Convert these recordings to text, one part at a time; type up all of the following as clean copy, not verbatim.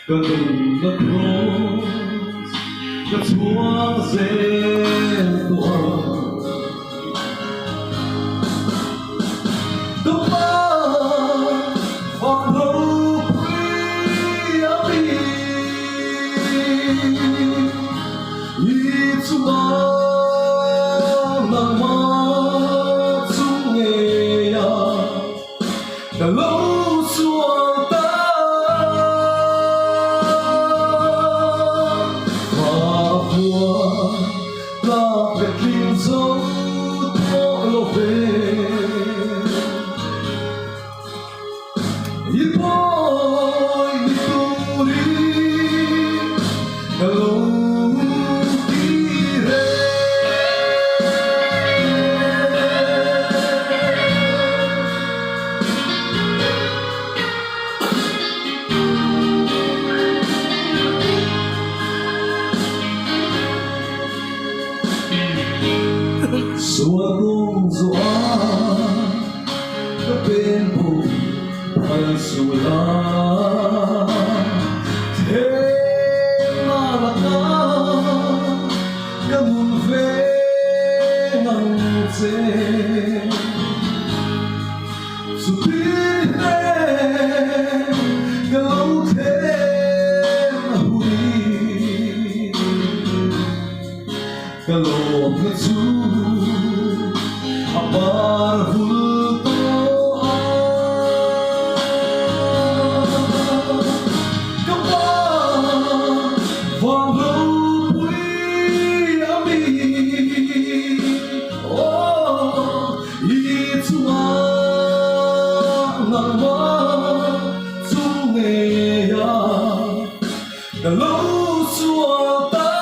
Gần đất cross đất chúa dễ tuồng đông ba hoặc lâu quý ami Itsuba nama sungeya kalau suara Suatu doa kepenpu palsulah Temalaka kamun venang se Supine galau tenahuri Kalau ngesu Apar vultoa Kapag walau pui ami Oh, itsua nama sungeya Kalau suata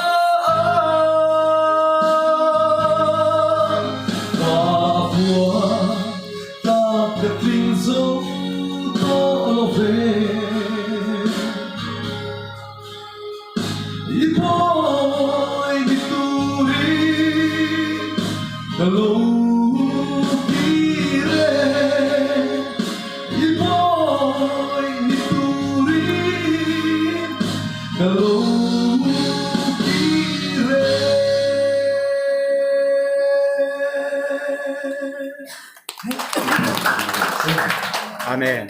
Ipoy dituri kalau kire Ipoy dituri kalau kire 아멘.